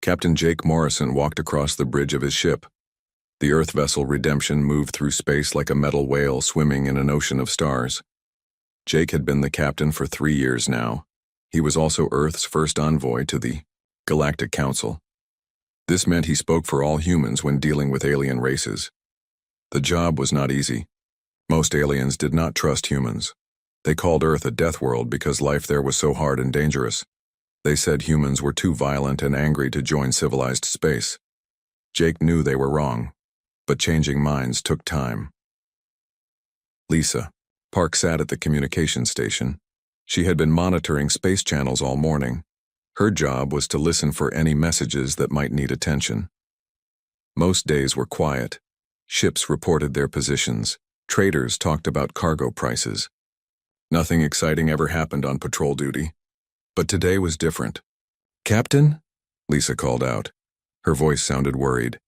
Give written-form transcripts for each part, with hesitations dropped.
Captain Jake Morrison walked across the bridge of his ship. The Earth vessel Redemption moved through space like a metal whale swimming in an ocean of stars. Jake had been the captain for 3 years now. He was also Earth's first envoy to the Galactic Council. This meant he spoke for all humans when dealing with alien races. The job was not easy. Most aliens did not trust humans. They called Earth a death world because life there was so hard and dangerous. They said humans were too violent and angry to join civilized space. Jake knew they were wrong, but changing minds took time. Lisa. Park sat at the communication station. She had been monitoring space channels all morning. Her job was to listen for any messages that might need attention. Most days were quiet. Ships reported their positions. Traders talked about cargo prices. Nothing exciting ever happened on patrol duty. But today was different. "Captain?" Lisa called out. Her voice sounded worried.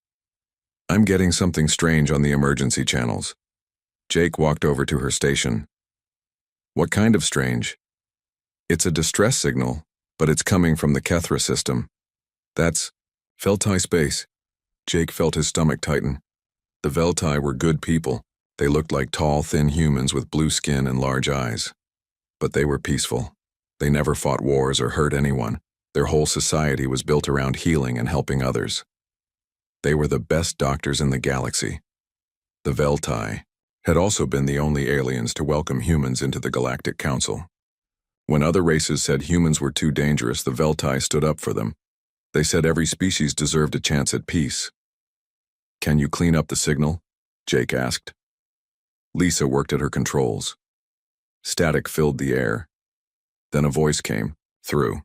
"I'm getting something strange on the emergency channels." Jake walked over to her station. "What kind of strange?" "It's a distress signal, but it's coming from the Kethra system. That's Veltai space." Jake felt his stomach tighten. The Veltai were good people. They looked like tall, thin humans with blue skin and large eyes. But they were peaceful. They never fought wars or hurt anyone. Their whole society was built around healing and helping others. They were the best doctors in the galaxy. The Veltai had also been the only aliens to welcome humans into the Galactic Council. When other races said humans were too dangerous, the Veltai stood up for them. They said every species deserved a chance at peace. "Can you clean up the signal?" Jake asked. Lisa worked at her controls. Static filled the air. Then a voice came through.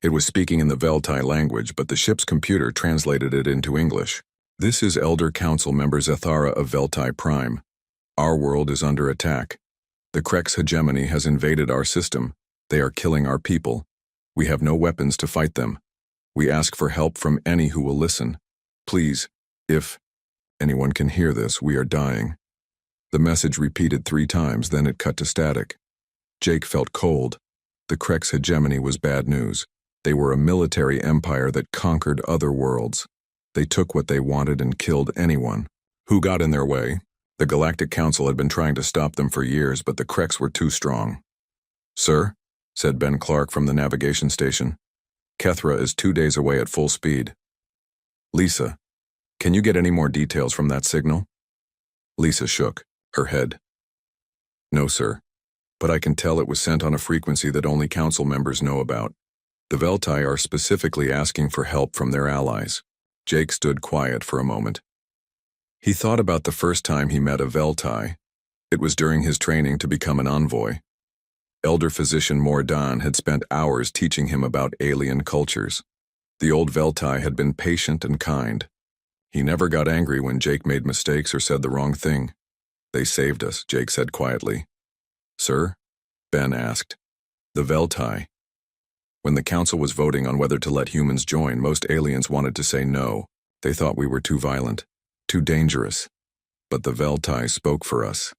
It was speaking in the Veltai language, but the ship's computer translated it into English. "This is Elder Council Member Zethara of Veltai Prime. Our world is under attack. The Krex hegemony has invaded our system. They are killing our people. We have no weapons to fight them. We ask for help from any who will listen. Please, if anyone can hear this, we are dying." The message repeated 3 times, then it cut to static. Jake felt cold. The Krex hegemony was bad news. They were a military empire that conquered other worlds. They took what they wanted and killed anyone who got in their way. The Galactic Council had been trying to stop them for years, but the Krex were too strong. "Sir," said Ben Clark from the navigation station. "Kethra is 2 days away at full speed." "Lisa, can you get any more details from that signal?" Lisa shook her head. "No, sir, but I can tell it was sent on a frequency that only council members know about. The Veltai are specifically asking for help from their allies." Jake stood quiet for a moment. He thought about the first time he met a Veltai. It was during his training to become an envoy. Elder Physician Mordan had spent hours teaching him about alien cultures. The old Veltai had been patient and kind. He never got angry when Jake made mistakes or said the wrong thing. "They saved us," Jake said quietly. "Sir?" Ben asked. "The Veltai. When the council was voting on whether to let humans join, most aliens wanted to say no. They thought we were too violent, too dangerous. But the Veltai spoke for us.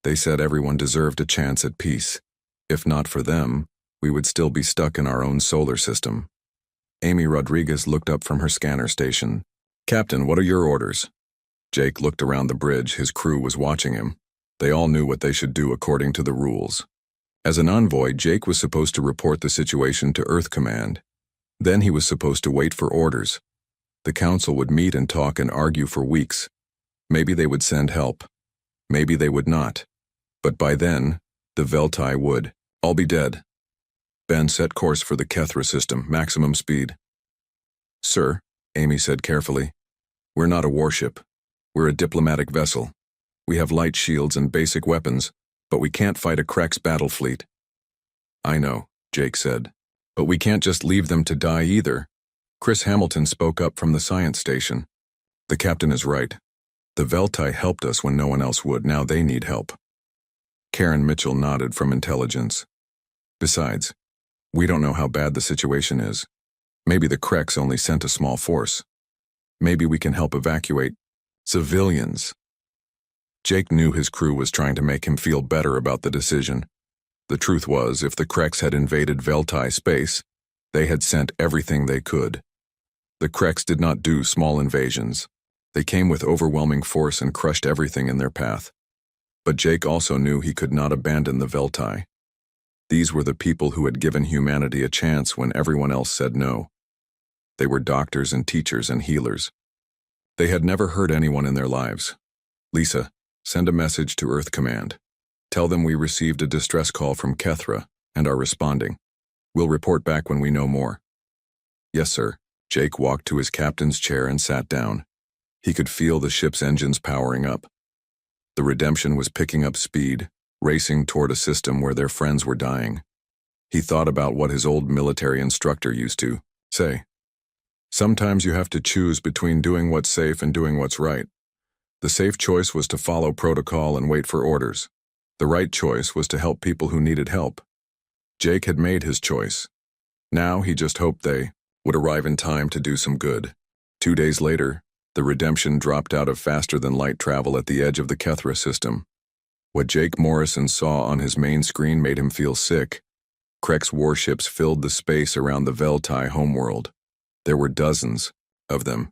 They said everyone deserved a chance at peace. If not for them, we would still be stuck in our own solar system." Amy Rodriguez looked up from her scanner station. "Captain, what are your orders?" Jake looked around the bridge. His crew was watching him. They all knew what they should do according to the rules. As an envoy, Jake was supposed to report the situation to Earth Command. Then he was supposed to wait for orders. The council would meet and talk and argue for weeks. Maybe they would send help. Maybe they would not. But by then, the Veltai would all be dead. Ben set course for the Kethra system, maximum speed. "Sir," Amy said carefully, "we're not a warship. We're a diplomatic vessel. We have light shields and basic weapons, but we can't fight a Krex battle fleet." "I know," Jake said, "but we can't just leave them to die either." Chris Hamilton spoke up from the science station. "The captain is right. The Veltai helped us when no one else would. Now they need help." Karen Mitchell nodded from intelligence. "Besides, we don't know how bad the situation is. Maybe the Krex only sent a small force. Maybe we can help evacuate civilians." Jake knew his crew was trying to make him feel better about the decision. The truth was, if the Krex had invaded Veltai space, they had sent everything they could. The Kreks did not do small invasions. They came with overwhelming force and crushed everything in their path. But Jake also knew he could not abandon the Veltai. These were the people who had given humanity a chance when everyone else said no. They were doctors and teachers and healers. They had never hurt anyone in their lives. Lisa, send a message to Earth Command. Tell them we received a distress call from Kethra and are responding. We'll report back when we know more. Yes, sir. Jake walked to his captain's chair and sat down. He could feel the ship's engines powering up. The Redemption was picking up speed, racing toward a system where their friends were dying. He thought about what his old military instructor used to say. Sometimes you have to choose between doing what's safe and doing what's right. The safe choice was to follow protocol and wait for orders. The right choice was to help people who needed help. Jake had made his choice. Now he just hoped they would arrive in time to do some good. 2 days later, the Redemption dropped out of faster-than-light travel at the edge of the Kethra system. What Jake Morrison saw on his main screen made him feel sick. Krek's warships filled the space around the Veltai homeworld. There were dozens of them.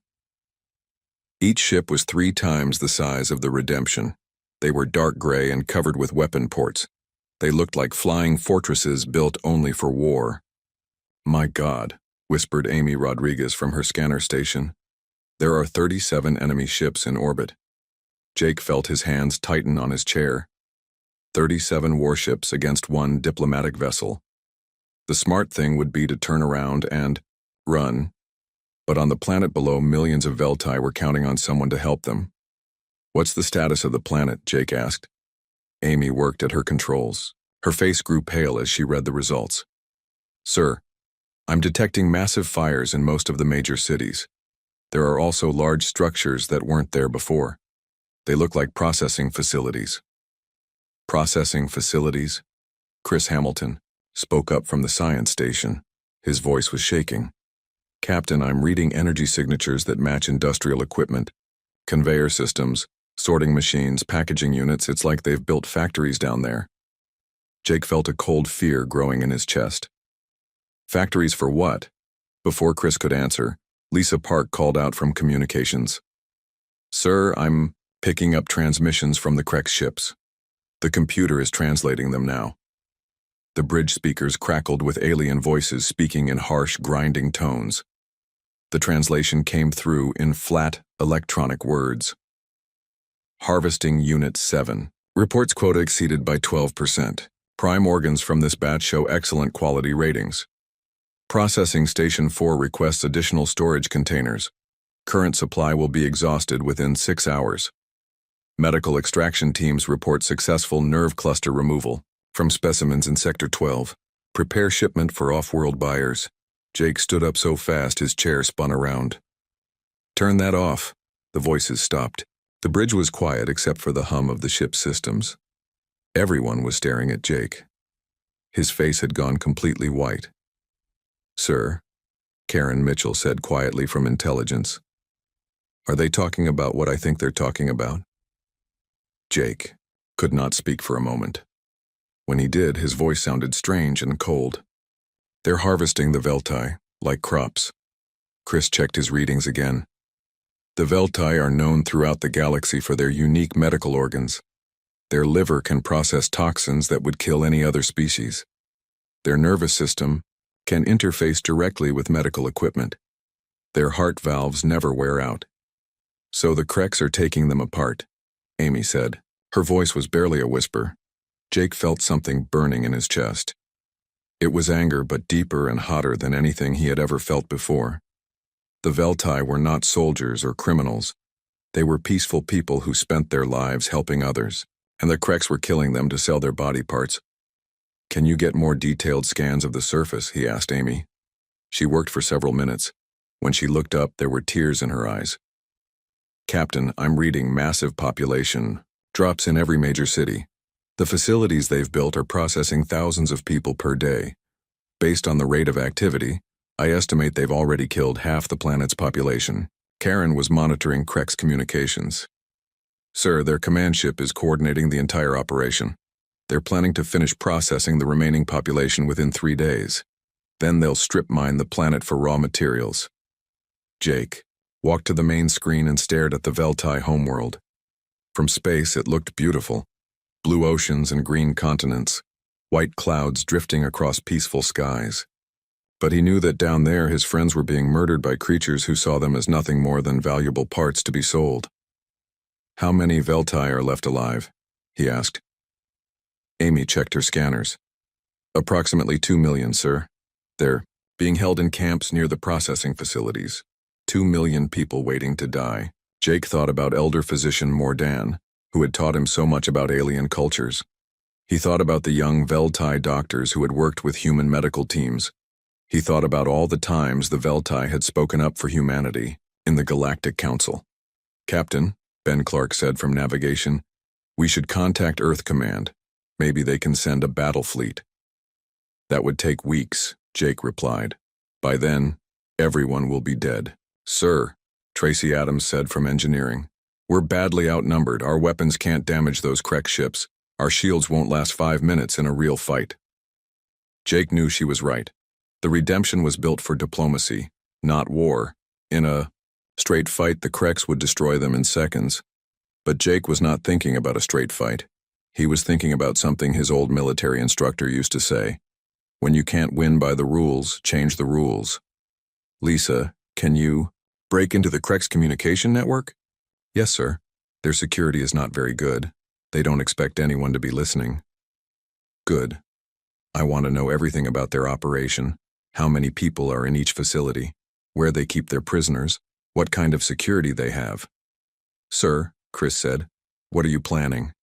Each ship was 3 times the size of the Redemption. They were dark gray and covered with weapon ports. They looked like flying fortresses built only for war. My God, whispered Amy Rodriguez from her scanner station. There are 37 enemy ships in orbit. Jake felt his hands tighten on his chair. 37 warships against 1 diplomatic vessel. The smart thing would be to turn around and run. But on the planet below, millions of Veltai were counting on someone to help them. What's the status of the planet? Jake asked. Amy worked at her controls. Her face grew pale as she read the results. Sir, I'm detecting massive fires in most of the major cities. There are also large structures that weren't there before. They look like processing facilities. Processing facilities? Chris Hamilton spoke up from the science station. His voice was shaking. Captain, I'm reading energy signatures that match industrial equipment. Conveyor systems, sorting machines, packaging units. It's like they've built factories down there. Jake felt a cold fear growing in his chest. Factories for what? Before Chris could answer, Lisa Park called out from communications. Sir, I'm picking up transmissions from the Krek ships. The computer is translating them now. The bridge speakers crackled with alien voices speaking in harsh, grinding tones. The translation came through in flat, electronic words. Harvesting Unit 7. Reports quota exceeded by 12%. Prime organs from this batch show excellent quality ratings. Processing Station 4 requests additional storage containers. Current supply will be exhausted within 6 hours. Medical extraction teams report successful nerve cluster removal from specimens in Sector 12. Prepare shipment for off-world buyers. Jake stood up so fast his chair spun around. Turn that off. The voices stopped. The bridge was quiet except for the hum of the ship's systems. Everyone was staring at Jake. His face had gone completely white. Sir, Karen Mitchell said quietly from intelligence. Are they talking about what I think they're talking about? Jake could not speak for a moment. When he did, his voice sounded strange and cold. They're harvesting the Veltai, like crops. Chris checked his readings again. The Veltai are known throughout the galaxy for their unique medical organs. Their liver can process toxins that would kill any other species. Their nervous system can interface directly with medical equipment. Their heart valves never wear out. So the Kreks are taking them apart, Amy said. Her voice was barely a whisper. Jake felt something burning in his chest. It was anger, but deeper and hotter than anything he had ever felt before. The Veltai were not soldiers or criminals. They were peaceful people who spent their lives helping others, and the Kreks were killing them to sell their body parts. Can you get more detailed scans of the surface? He asked Amy. She worked for several minutes. When she looked up, there were tears in her eyes. Captain, I'm reading massive population drops in every major city. The facilities they've built are processing thousands of people per day. Based on the rate of activity, I estimate they've already killed half the planet's population. Karen was monitoring Krek's communications. Sir, their command ship is coordinating the entire operation. They're planning to finish processing the remaining population within 3 days. Then they'll strip mine the planet for raw materials. Jake walked to the main screen and stared at the Veltai homeworld. From space, it looked beautiful. Blue oceans and green continents, white clouds drifting across peaceful skies. But he knew that down there his friends were being murdered by creatures who saw them as nothing more than valuable parts to be sold. "How many Veltai are left alive?" he asked. Amy checked her scanners. "Approximately 2 million, sir. They're being held in camps near the processing facilities. 2 million people waiting to die." Jake thought about elder physician Mordan, who had taught him so much about alien cultures. He thought about the young Veltai doctors who had worked with human medical teams. He thought about all the times the Veltai had spoken up for humanity in the Galactic Council. "Captain," Ben Clark said from navigation, "we should contact Earth Command. Maybe they can send a battle fleet." "That would take weeks," Jake replied. "By then, everyone will be dead." "Sir," Tracy Adams said from engineering, "we're badly outnumbered. Our weapons can't damage those Krek ships. Our shields won't last 5 minutes in a real fight." Jake knew she was right. The Redemption was built for diplomacy, not war. In a straight fight, the Kreks would destroy them in seconds. But Jake was not thinking about a straight fight. He was thinking about something his old military instructor used to say: "When you can't win by the rules, change the rules." "Lisa, can you break into the Kreks communication network?" "Yes, sir. Their security is not very good. They don't expect anyone to be listening." "Good. I want to know everything about their operation, how many people are in each facility, where they keep their prisoners, what kind of security they have." "Sir," Chris said, "what are you planning?"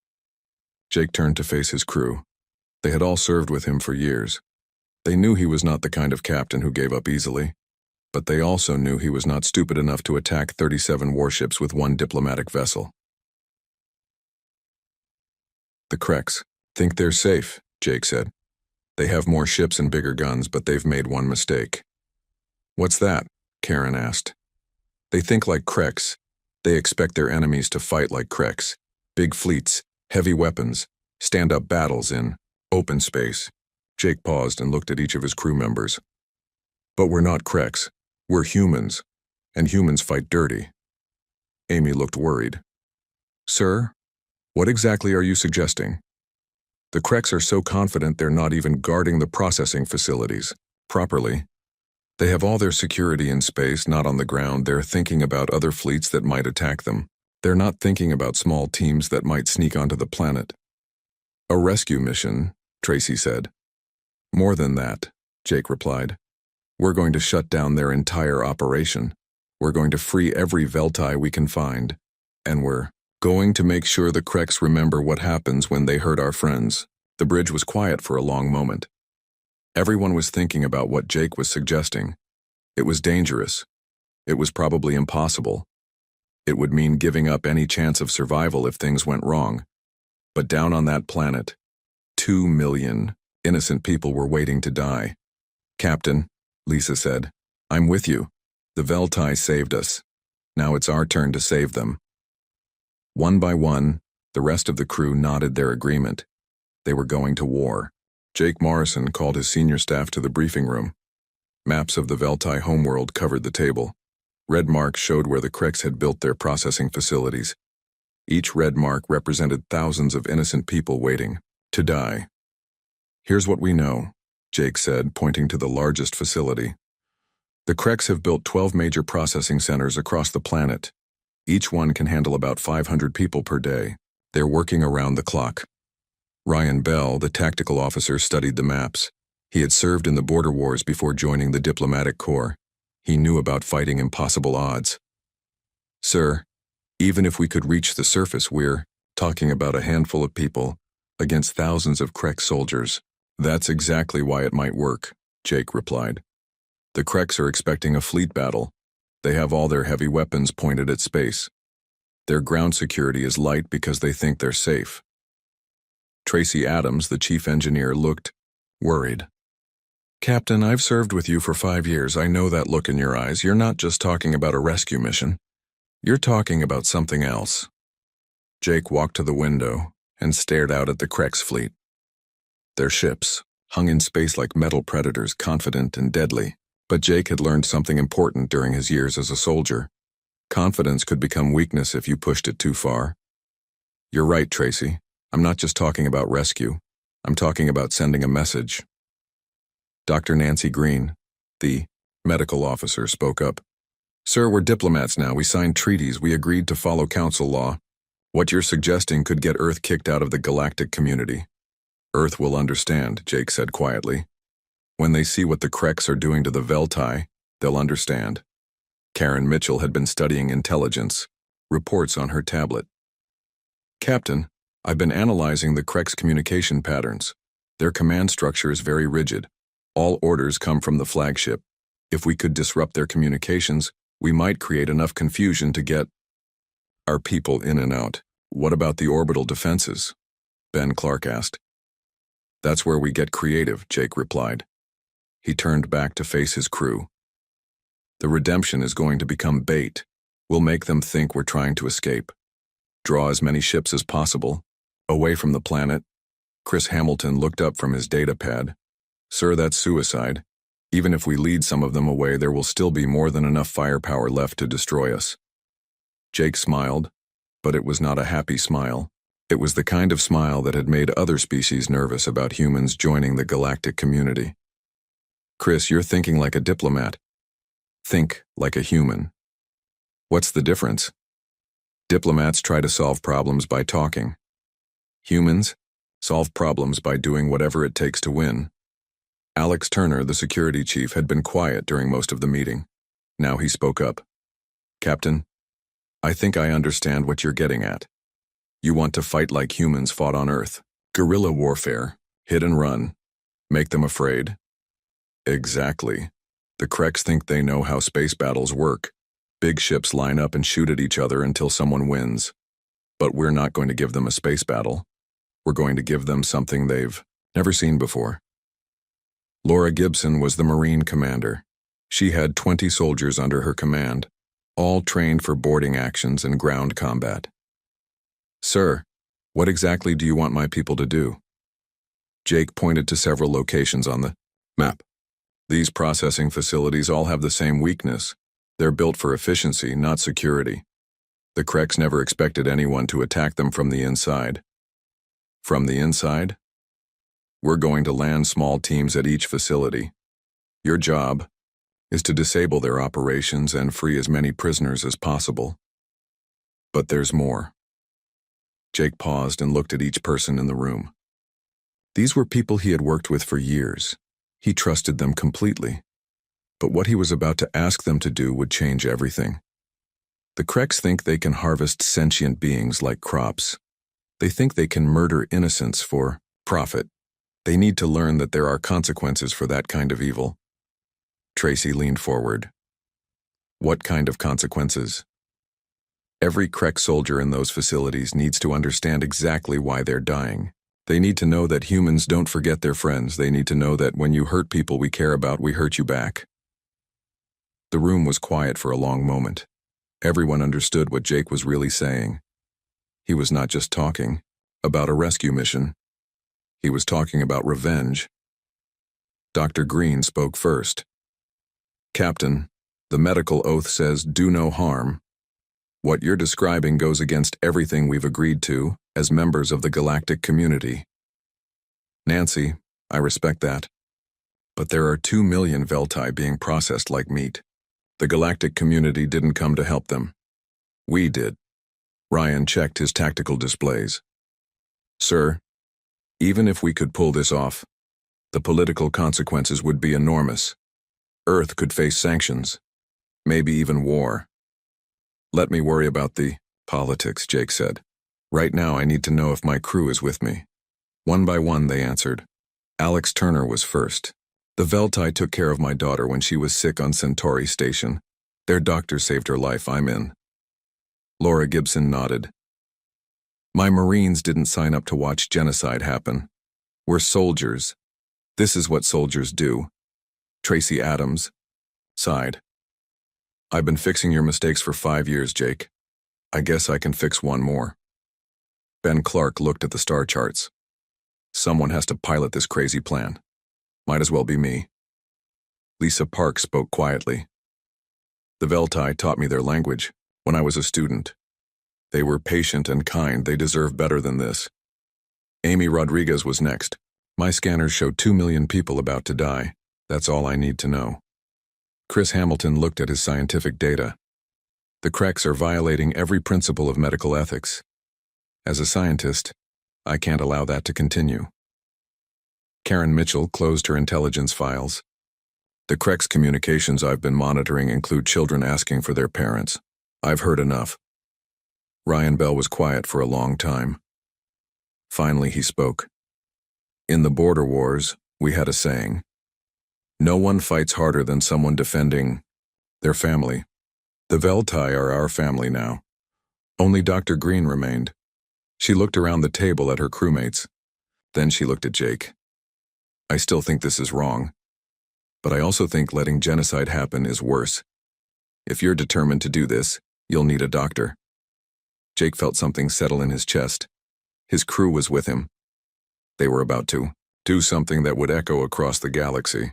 Jake turned to face his crew. They had all served with him for years. They knew he was not the kind of captain who gave up easily, but they also knew he was not stupid enough to attack 37 warships with one diplomatic vessel. "The Kreks think they're safe," Jake said. "They have more ships and bigger guns, but they've made one mistake." "What's that?" Karen asked. "They think like Kreks. They expect their enemies to fight like Kreks. Big fleets, heavy weapons, stand-up battles in open space." Jake paused and looked at each of his crew members. "But we're not Kreks. We're humans, and humans fight dirty." Amy looked worried. "Sir, what exactly are you suggesting?" "The Kreks are so confident they're not even guarding the processing facilities properly. They have all their security in space, not on the ground. They're thinking about other fleets that might attack them. They're not thinking about small teams that might sneak onto the planet." "A rescue mission," Tracy said. "More than that," Jake replied. "We're going to shut down their entire operation. We're going to free every Veltai we can find. And we're going to make sure the Kreks remember what happens when they hurt our friends." The bridge was quiet for a long moment. Everyone was thinking about what Jake was suggesting. It was dangerous. It was probably impossible. It would mean giving up any chance of survival if things went wrong. But down on that planet, 2 million innocent people were waiting to die. "Captain," Lisa said, "I'm with you. The Veltai saved us. Now it's our turn to save them." One by one, the rest of the crew nodded their agreement. They were going to war. Jake Morrison called his senior staff to the briefing room. Maps of the Veltai homeworld covered the table. Red marks showed where the Kreks had built their processing facilities. Each red mark represented thousands of innocent people waiting to die. "Here's what we know," Jake said, pointing to the largest facility. "The Kreks have built 12 major processing centers across the planet. Each one can handle about 500 people per day. They're working around the clock." Ryan Bell, the tactical officer, studied the maps. He had served in the border wars before joining the diplomatic corps. He knew about fighting impossible odds. "Sir, even if we could reach the surface, we're talking about a handful of people against thousands of Krek soldiers." "That's exactly why it might work," Jake replied. "The Kreks are expecting a fleet battle. They have all their heavy weapons pointed at space. Their ground security is light because they think they're safe." Tracy Adams, the chief engineer, looked worried. "Captain, I've served with you for 5 years. I know that look in your eyes. You're not just talking about a rescue mission. You're talking about something else." Jake walked to the window and stared out at the Kreks fleet. Their ships hung in space like metal predators, confident and deadly. But Jake had learned something important during his years as a soldier. Confidence could become weakness if you pushed it too far. You're right, Tracy. I'm not just talking about rescue. I'm talking about sending a message. Dr. Nancy Green, the medical officer, spoke up. Sir, we're diplomats now. We signed treaties. We agreed to follow council law. What you're suggesting could get Earth kicked out of the galactic community. Earth will understand, Jake said quietly. When they see what the Kreks are doing to the Veltai, they'll understand. Karen Mitchell had been studying intelligence, reports on her tablet. Captain, I've been analyzing the Kreks' communication patterns. Their command structure is very rigid. All orders come from the flagship. If we could disrupt their communications, we might create enough confusion to get our people in and out. What about the orbital defenses? Ben Clark asked. That's where we get creative, Jake replied. He turned back to face his crew. The redemption is going to become bait. We'll make them think we're trying to escape. Draw as many ships as possible, away from the planet. Chris Hamilton looked up from his data pad. Sir, that's suicide. Even if we lead some of them away, there will still be more than enough firepower left to destroy us. Jake smiled, but it was not a happy smile. It was the kind of smile that had made other species nervous about humans joining the galactic community. Chris, you're thinking like a diplomat. Think like a human. What's the difference? Diplomats try to solve problems by talking. Humans solve problems by doing whatever it takes to win. Alex Turner, the security chief, had been quiet during most of the meeting. Now he spoke up. Captain, I think I understand what you're getting at. You want to fight like humans fought on Earth. Guerrilla warfare, hit and run, make them afraid. Exactly. The Kreks think they know how space battles work. Big ships line up and shoot at each other until someone wins. But we're not going to give them a space battle. We're going to give them something they've never seen before. Laura Gibson was the Marine commander. She had 20 soldiers under her command, all trained for boarding actions and ground combat. Sir, what exactly do you want my people to do? Jake pointed to several locations on the map. These processing facilities all have the same weakness. They're built for efficiency, not security. The Kreks never expected anyone to attack them from the inside. From the inside? We're going to land small teams at each facility. Your job is to disable their operations and free as many prisoners as possible. But there's more. Jake paused and looked at each person in the room. These were people he had worked with for years. He trusted them completely. But what he was about to ask them to do would change everything. The Kreks think they can harvest sentient beings like crops. They think they can murder innocents for profit. They need to learn that there are consequences for that kind of evil. Tracy leaned forward. What kind of consequences? Every Krek soldier in those facilities needs to understand exactly why they're dying. They need to know that humans don't forget their friends. They need to know that when you hurt people we care about, we hurt you back. The room was quiet for a long moment. Everyone understood what Jake was really saying. He was not just talking about a rescue mission. He was talking about revenge. Dr. Green spoke first. Captain, the medical oath says do no harm. What you're describing goes against everything we've agreed to as members of the galactic community. Nancy, I respect that. But there are 2 million Veltai being processed like meat. The galactic community didn't come to help them. We did. Ryan checked his tactical displays. Sir, even if we could pull this off, the political consequences would be enormous. Earth could face sanctions, maybe even war. Let me worry about the politics, Jake said. Right now I need to know if my crew is with me. One by one they answered. Alex Turner was first. The Veltai took care of my daughter when she was sick on Centauri Station. Their doctor saved her life. I'm in. Laura Gibson nodded. My Marines didn't sign up to watch genocide happen. We're soldiers. This is what soldiers do. Tracy Adams sighed. I've been fixing your mistakes for 5 years, Jake. I guess I can fix one more. Ben Clark looked at the star charts. Someone has to pilot this crazy plan. Might as well be me. Lisa Park spoke quietly. The Veltai taught me their language when I was a student. They were patient and kind. They deserve better than this. Amy Rodriguez was next. My scanners show 2 million people about to die. That's all I need to know. Chris Hamilton looked at his scientific data. The Kreks are violating every principle of medical ethics. As a scientist, I can't allow that to continue. Karen Mitchell closed her intelligence files. The Kreks communications I've been monitoring include children asking for their parents. I've heard enough. Ryan Bell was quiet for a long time. Finally, he spoke. In the border wars, we had a saying. No one fights harder than someone defending their family. The Veltai are our family now. Only Dr. Green remained. She looked around the table at her crewmates. Then she looked at Jake. I still think this is wrong. But I also think letting genocide happen is worse. If you're determined to do this, you'll need a doctor. Jake felt something settle in his chest. His crew was with him. They were about to do something that would echo across the galaxy.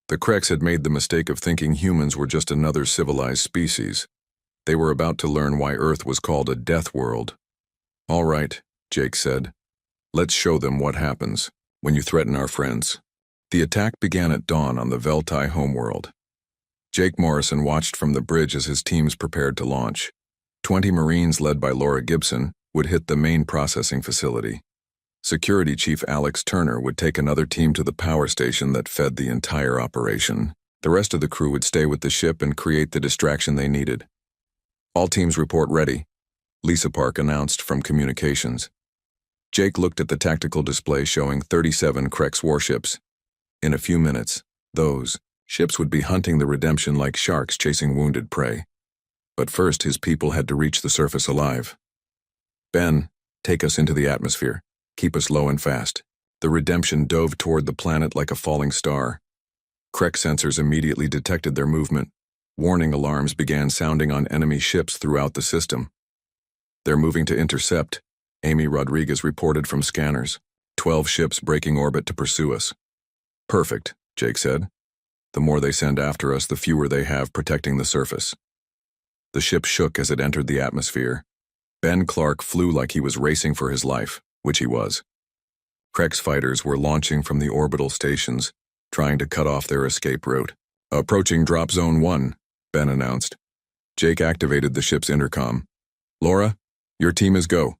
The Kreks had made the mistake of thinking humans were just another civilized species. They were about to learn why Earth was called a death world. All right, Jake said. Let's show them what happens when you threaten our friends. The attack began at dawn on the Veltai homeworld. Jake Morrison watched from the bridge as his teams prepared to launch. 20 Marines led by Laura Gibson would hit the main processing facility. Security Chief Alex Turner would take another team to the power station that fed the entire operation. The rest of the crew would stay with the ship and create the distraction they needed. All teams report ready, Lisa Park announced from communications. Jake looked at the tactical display showing 37 Kreks warships. In a few minutes, those ships would be hunting the Redemption like sharks chasing wounded prey. But first, his people had to reach the surface alive. Ben, take us into the atmosphere. Keep us low and fast. The Redemption dove toward the planet like a falling star. Krek sensors immediately detected their movement. Warning alarms began sounding on enemy ships throughout the system. They're moving to intercept, Amy Rodriguez reported from scanners. 12 ships breaking orbit to pursue us. Perfect, Jake said. The more they send after us, the fewer they have protecting the surface. The ship shook as it entered the atmosphere. Ben Clark flew like he was racing for his life, which he was. Kreks fighters were launching from the orbital stations, trying to cut off their escape route. Approaching Drop Zone 1, Ben announced. Jake activated the ship's intercom. Laura, your team is go.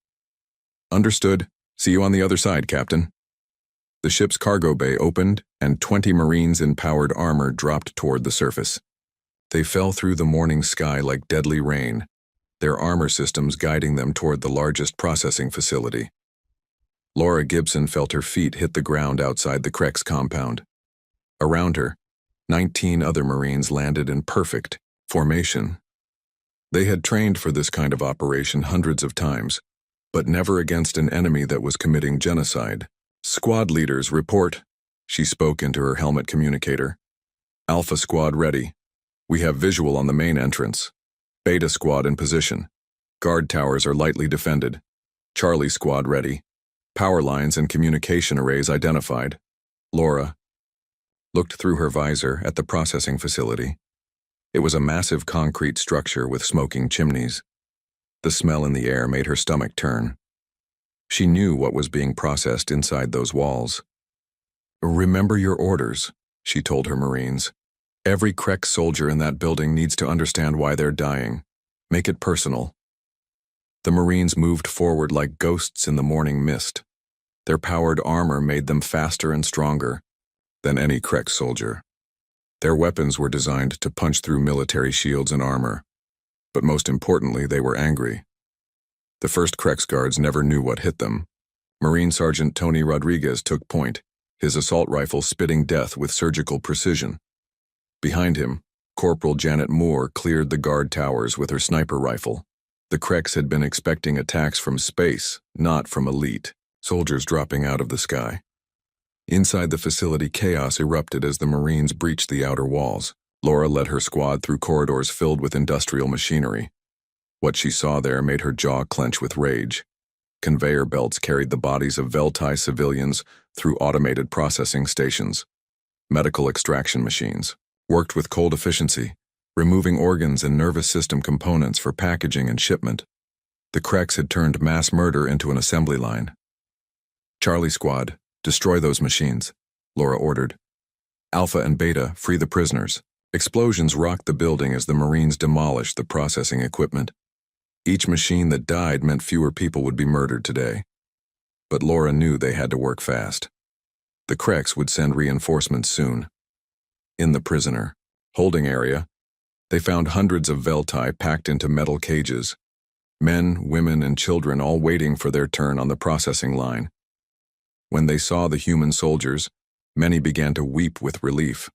Understood. See you on the other side, Captain. The ship's cargo bay opened, and 20 Marines in powered armor dropped toward the surface. They fell through the morning sky like deadly rain, their armor systems guiding them toward the largest processing facility. Laura Gibson felt her feet hit the ground outside the Kreks compound. Around her, 19 other Marines landed in perfect formation. They had trained for this kind of operation hundreds of times, but never against an enemy that was committing genocide. Squad leaders report, she spoke into her helmet communicator. Alpha Squad ready. We have visual on the main entrance. Beta Squad in position. Guard towers are lightly defended. Charlie Squad ready. Power lines and communication arrays identified. Laura looked through her visor at the processing facility. It was a massive concrete structure with smoking chimneys. The smell in the air made her stomach turn. She knew what was being processed inside those walls. Remember your orders, she told her Marines. Every Krek soldier in that building needs to understand why they're dying. Make it personal. The Marines moved forward like ghosts in the morning mist. Their powered armor made them faster and stronger than any Krek soldier. Their weapons were designed to punch through military shields and armor. But most importantly, they were angry. The first Kreks guards never knew what hit them. Marine Sergeant Tony Rodriguez took point, his assault rifle spitting death with surgical precision. Behind him, Corporal Janet Moore cleared the guard towers with her sniper rifle. The Kreks had been expecting attacks from space, not from elite soldiers dropping out of the sky. Inside the facility, chaos erupted as the Marines breached the outer walls. Laura led her squad through corridors filled with industrial machinery. What she saw there made her jaw clench with rage. Conveyor belts carried the bodies of Veltai civilians through automated processing stations. Medical extraction machines worked with cold efficiency, removing organs and nervous system components for packaging and shipment. The Kreks had turned mass murder into an assembly line. Charlie Squad, destroy those machines, Laura ordered. Alpha and Beta, free the prisoners. Explosions rocked the building as the Marines demolished the processing equipment. Each machine that died meant fewer people would be murdered today. But Laura knew they had to work fast. The Kreks would send reinforcements soon. In the prisoner holding area, they found hundreds of Veltai packed into metal cages. Men, women, and children all waiting for their turn on the processing line. When they saw the human soldiers, many began to weep with relief.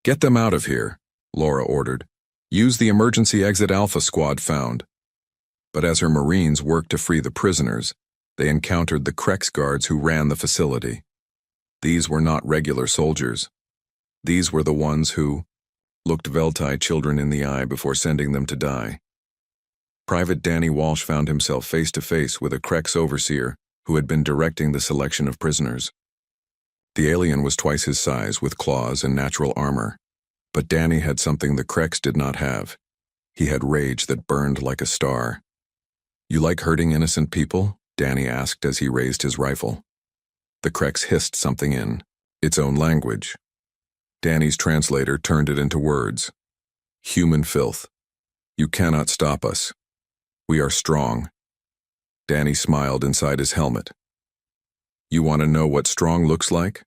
Get them out of here, Laura ordered. Use the emergency exit Alpha Squad found. But as her Marines worked to free the prisoners, they encountered the Kreks guards who ran the facility. These were not regular soldiers. These were the ones who looked Veltai children in the eye before sending them to die. Private Danny Walsh found himself face to face with a Kreks overseer who had been directing the selection of prisoners. The alien was twice his size with claws and natural armor, but Danny had something the Kreks did not have. He had rage that burned like a star. You like hurting innocent people? Danny asked as he raised his rifle. The Kreks hissed something in its own language. Danny's translator turned it into words. Human filth. You cannot stop us. We are strong. Danny smiled inside his helmet. You want to know what strong looks like?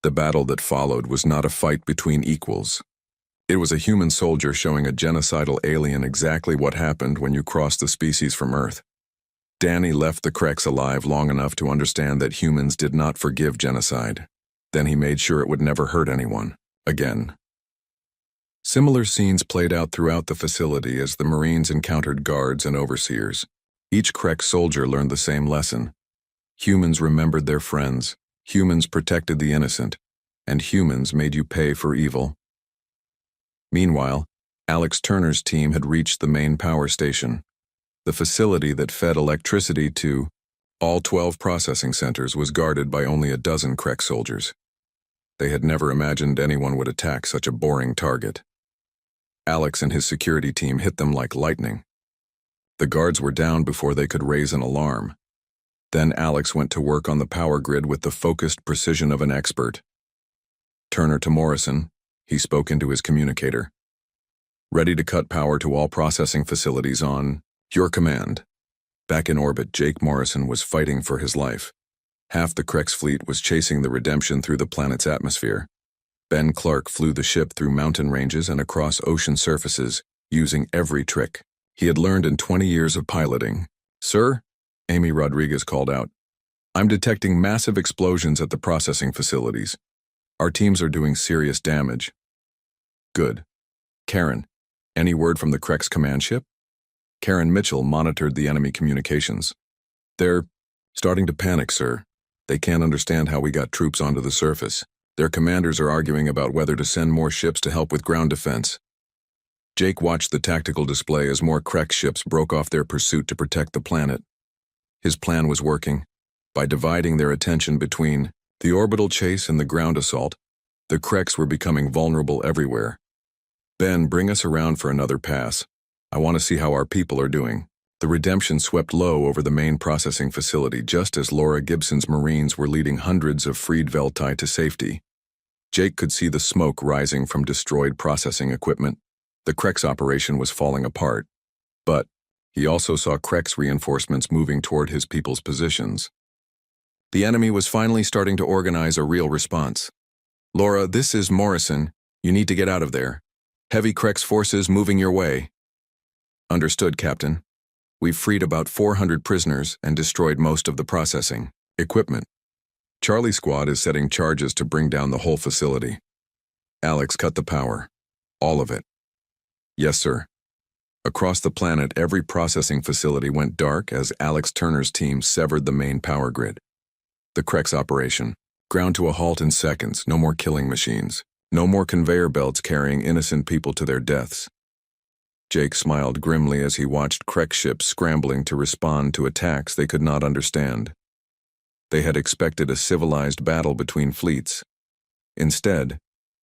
The battle that followed was not a fight between equals. It was a human soldier showing a genocidal alien exactly what happened when you cross the species from Earth. Danny left the Kreks alive long enough to understand that humans did not forgive genocide. Then he made sure it would never hurt anyone again. Similar scenes played out throughout the facility as the Marines encountered guards and overseers. Each Krek soldier learned the same lesson. Humans remembered their friends, humans protected the innocent, and humans made you pay for evil. Meanwhile, Alex Turner's team had reached the main power station. The facility that fed electricity to all 12 processing centers was guarded by only a dozen Krek soldiers. They had never imagined anyone would attack such a boring target. Alex and his security team hit them like lightning. The guards were down before they could raise an alarm. Then Alex went to work on the power grid with the focused precision of an expert. Turner to Morrison, he spoke into his communicator. Ready to cut power to all processing facilities on your command. Back in orbit, Jake Morrison was fighting for his life. Half the Kreks fleet was chasing the Redemption through the planet's atmosphere. Ben Clark flew the ship through mountain ranges and across ocean surfaces, using every trick he had learned in 20 years of piloting. Sir, Amy Rodriguez called out, I'm detecting massive explosions at the processing facilities. Our teams are doing serious damage. Good. Karen, any word from the Kreks command ship? Karen Mitchell monitored the enemy communications. They're starting to panic, sir. They can't understand how we got troops onto the surface. Their commanders are arguing about whether to send more ships to help with ground defense. Jake watched the tactical display as more Krek ships broke off their pursuit to protect the planet. His plan was working. By dividing their attention between the orbital chase and the ground assault, the Kreks were becoming vulnerable everywhere. Ben, bring us around for another pass. I want to see how our people are doing. The Redemption swept low over the main processing facility just as Laura Gibson's Marines were leading hundreds of freed Veltai to safety. Jake could see the smoke rising from destroyed processing equipment. The Kreks operation was falling apart. But he also saw Kreks reinforcements moving toward his people's positions. The enemy was finally starting to organize a real response. Laura, this is Morrison. You need to get out of there. Heavy Kreks forces moving your way. Understood, Captain. We've freed about 400 prisoners and destroyed most of the processing equipment. Charlie Squad is setting charges to bring down the whole facility. Alex, cut the power. All of it. Yes, sir. Across the planet, every processing facility went dark as Alex Turner's team severed the main power grid. The Kreks operation ground to a halt in seconds. No more killing machines. No more conveyor belts carrying innocent people to their deaths. Jake smiled grimly as he watched Krek ships scrambling to respond to attacks they could not understand. They had expected a civilized battle between fleets. Instead,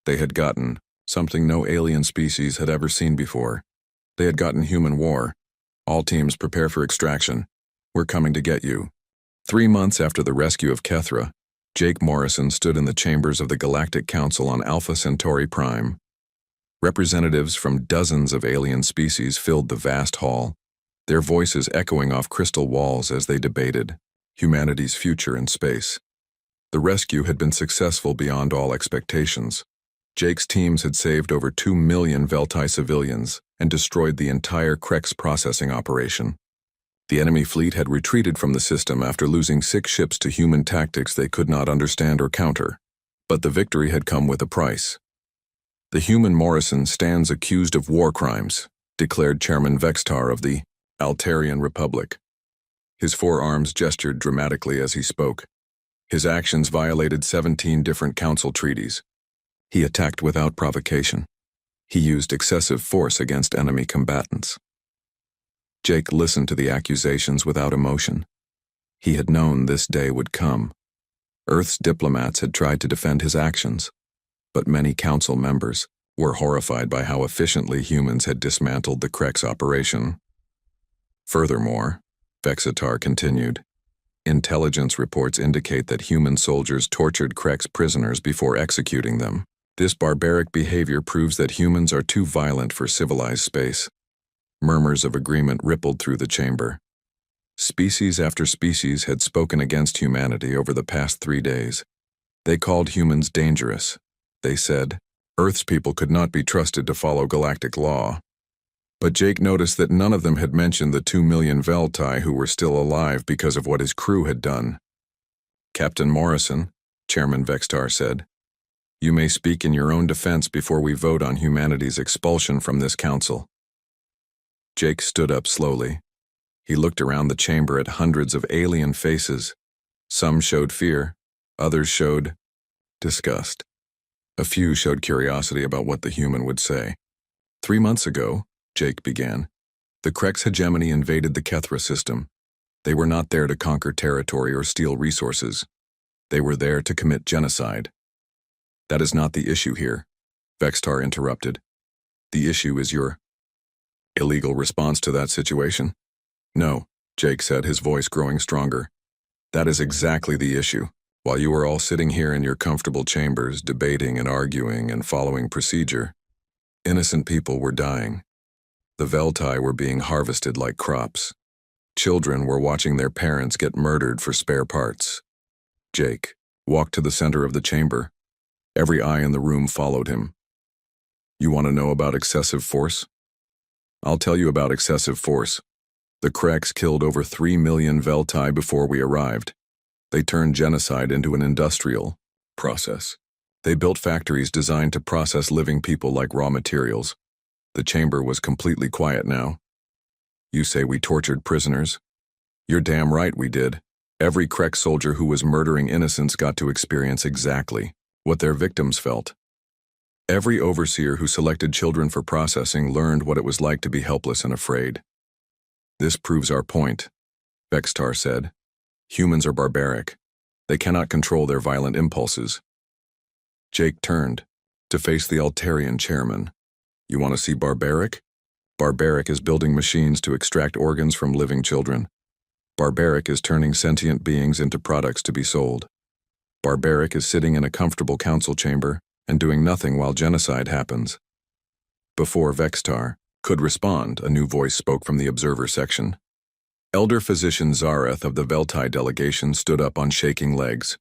They had gotten something no alien species had ever seen before. They had gotten human war. All teams prepare for extraction. We're coming to get you. 3 months after the rescue of Kethra, Jake Morrison stood in the chambers of the Galactic Council on Alpha Centauri Prime. Representatives from dozens of alien species filled the vast hall, their voices echoing off crystal walls as they debated humanity's future in space. The rescue had been successful beyond all expectations. Jake's teams had saved over 2 million Veltai civilians and destroyed the entire Krex processing operation. The enemy fleet had retreated from the system after losing 6 ships to human tactics they could not understand or counter. But the victory had come with a price. The human Morrison stands accused of war crimes, declared Chairman Vextar of the Altarian Republic. His forearms gestured dramatically as he spoke. His actions violated 17 different council treaties. He attacked without provocation. He used excessive force against enemy combatants. Jake listened to the accusations without emotion. He had known this day would come. Earth's diplomats had tried to defend his actions, but many council members were horrified by how efficiently humans had dismantled the Krex operation. Furthermore, Vexitar continued, intelligence reports indicate that human soldiers tortured Krex prisoners before executing them. This barbaric behavior proves that humans are too violent for civilized space. Murmurs of agreement rippled through the chamber. Species after species had spoken against humanity over the past 3 days. They called humans dangerous. They said, Earth's people could not be trusted to follow galactic law. But Jake noticed that none of them had mentioned the 2 million Veltai who were still alive because of what his crew had done. Captain Morrison, Chairman Vextar said, you may speak in your own defense before we vote on humanity's expulsion from this council. Jake stood up slowly. He looked around the chamber at hundreds of alien faces. Some showed fear, others showed disgust. A few showed curiosity about what the human would say. 3 months ago, Jake began, the Krex hegemony invaded the Kethra system. They were not there to conquer territory or steal resources. They were there to commit genocide. That is not the issue here, Vextar interrupted. The issue is your illegal response to that situation? No, Jake said, his voice growing stronger. That is exactly the issue. While you are all sitting here in your comfortable chambers, debating and arguing and following procedure, innocent people were dying. The Veltai were being harvested like crops. Children were watching their parents get murdered for spare parts. Jake walked to the center of the chamber. Every eye in the room followed him. You want to know about excessive force? I'll tell you about excessive force. The Krex killed over 3 million Veltai before we arrived. They turned genocide into an industrial process. They built factories designed to process living people like raw materials. The chamber was completely quiet now. You say we tortured prisoners? You're damn right we did. Every Krex soldier who was murdering innocents got to experience exactly what their victims felt. Every overseer who selected children for processing learned what it was like to be helpless and afraid. This proves our point, Vextar said. Humans are barbaric. They cannot control their violent impulses. Jake turned to face the Altarian chairman. You want to see barbaric? Barbaric is building machines to extract organs from living children. Barbaric is turning sentient beings into products to be sold. Barbaric is sitting in a comfortable council chamber and doing nothing while genocide happens. Before Vextar could respond, a new voice spoke from the observer section. Elder Physician Zareth of the Veltai delegation stood up on shaking legs.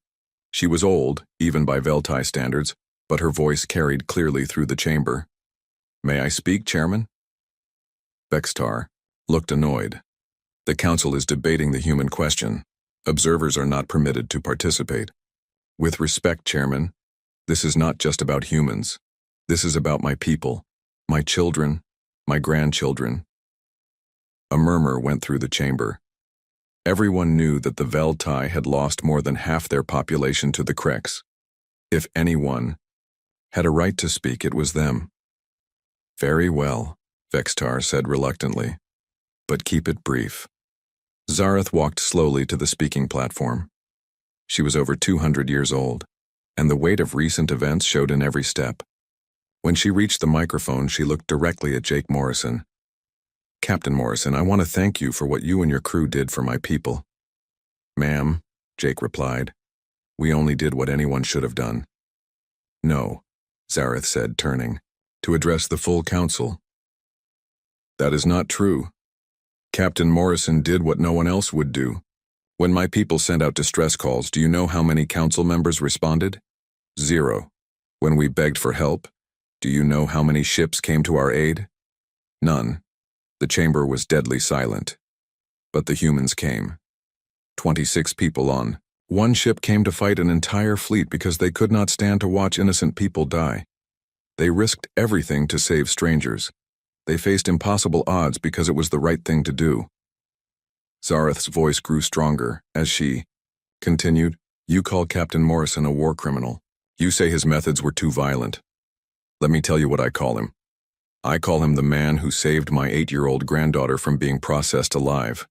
She was old, even by Veltai standards, but her voice carried clearly through the chamber. May I speak, Chairman? Vextar looked annoyed. The council is debating the human question. Observers are not permitted to participate. With respect, Chairman, this is not just about humans. This is about my people, my children, my grandchildren. A murmur went through the chamber. Everyone knew that the Veltai had lost more than half their population to the Krex. If anyone had a right to speak, it was them. Very well, Vextar said reluctantly, but keep it brief. Zareth walked slowly to the speaking platform. She was over 200 years old, and the weight of recent events showed in every step. When she reached the microphone, she looked directly at Jake Morrison. "Captain Morrison, I want to thank you for what you and your crew did for my people." "Ma'am," Jake replied, "we only did what anyone should have done." "No," Zareth said, turning, to address the full council. "That is not true. Captain Morrison did what no one else would do. When my people sent out distress calls, do you know how many council members responded? 0. When we begged for help, do you know how many ships came to our aid? None. The chamber was deadly silent. But the humans came. 26 people on one ship came to fight an entire fleet because they could not stand to watch innocent people die. They risked everything to save strangers. They faced impossible odds because it was the right thing to do." Zareth's voice grew stronger as she continued, "You call Captain Morrison a war criminal. You say his methods were too violent. Let me tell you what I call him. I call him the man who saved my 8-year-old granddaughter from being processed alive.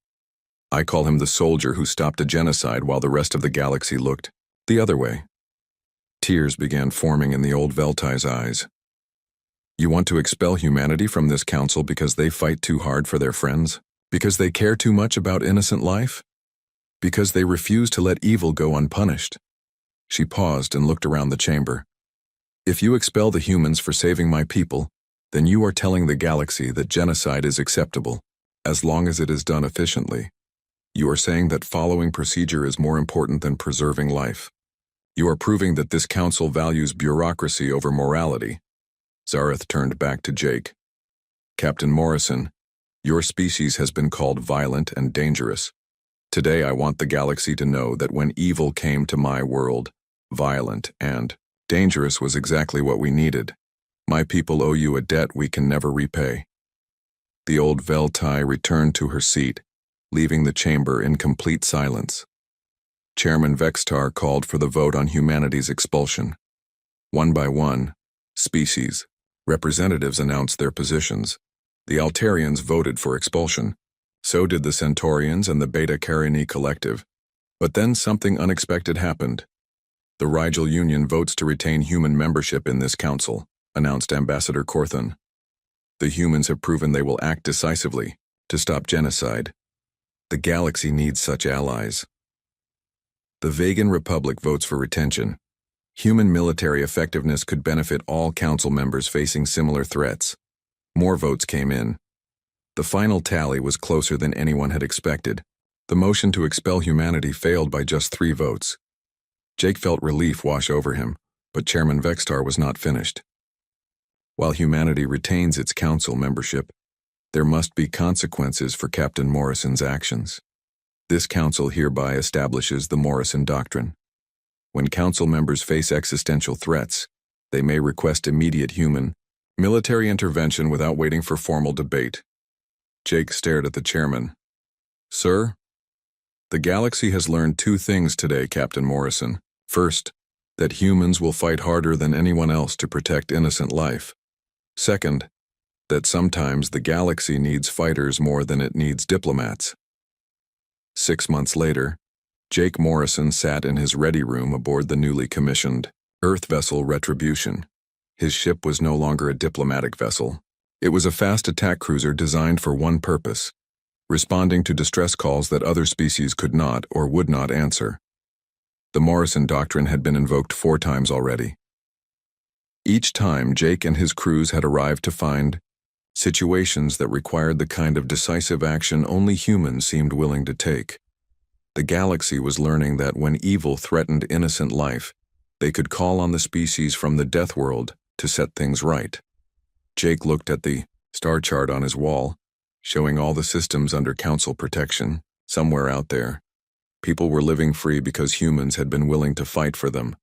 I call him the soldier who stopped a genocide while the rest of the galaxy looked the other way." Tears began forming in the old Veltai's eyes. "You want to expel humanity from this council because they fight too hard for their friends? Because they care too much about innocent life? Because they refuse to let evil go unpunished?" She paused and looked around the chamber. "If you expel the humans for saving my people, then you are telling the galaxy that genocide is acceptable, as long as it is done efficiently. You are saying that following procedure is more important than preserving life. You are proving that this council values bureaucracy over morality." Zareth turned back to Jake. "Captain Morrison, your species has been called violent and dangerous. Today I want the galaxy to know that when evil came to my world, violent and dangerous was exactly what we needed. My people owe you a debt we can never repay." The old Veltai returned to her seat, leaving the chamber in complete silence. Chairman Vextar called for the vote on humanity's expulsion. One by one, species representatives announced their positions. The Altarians voted for expulsion. So did the Centaurians and the Beta Carini Collective. But then something unexpected happened. "The Rigel Union votes to retain human membership in this council," announced Ambassador Corthan. "The humans have proven they will act decisively to stop genocide. The galaxy needs such allies." The Vegan Republic votes for retention. Human military effectiveness could benefit all council members facing similar threats. More votes came in. The final tally was closer than anyone had expected. The motion to expel humanity failed by just 3 votes. Jake felt relief wash over him, but Chairman Vextar was not finished. "While humanity retains its council membership, there must be consequences for Captain Morrison's actions. This council hereby establishes the Morrison Doctrine. When council members face existential threats, they may request immediate human, military intervention without waiting for formal debate." Jake stared at the chairman. "Sir, the galaxy has learned 2 things today, Captain Morrison. First, that humans will fight harder than anyone else to protect innocent life. Second, that sometimes the galaxy needs fighters more than it needs diplomats." 6 months later, Jake Morrison sat in his ready room aboard the newly commissioned Earth vessel Retribution. His ship was no longer a diplomatic vessel. It was a fast attack cruiser designed for one purpose: responding to distress calls that other species could not or would not answer. The Morrison Doctrine had been invoked 4 times already. Each time, Jake and his crews had arrived to find situations that required the kind of decisive action only humans seemed willing to take. The galaxy was learning that when evil threatened innocent life, they could call on the species from the Deathworld to set things right. Jake looked at the star chart on his wall, showing all the systems under council protection. Somewhere out there, people were living free because humans had been willing to fight for them.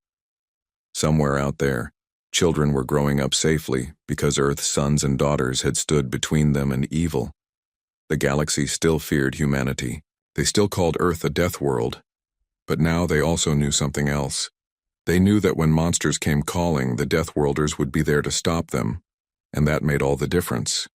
Somewhere out there, children were growing up safely because Earth's sons and daughters had stood between them and evil. The galaxy still feared humanity. They still called Earth a death world. But now they also knew something else. They knew that when monsters came calling, the Deathworlders would be there to stop them, and that made all the difference.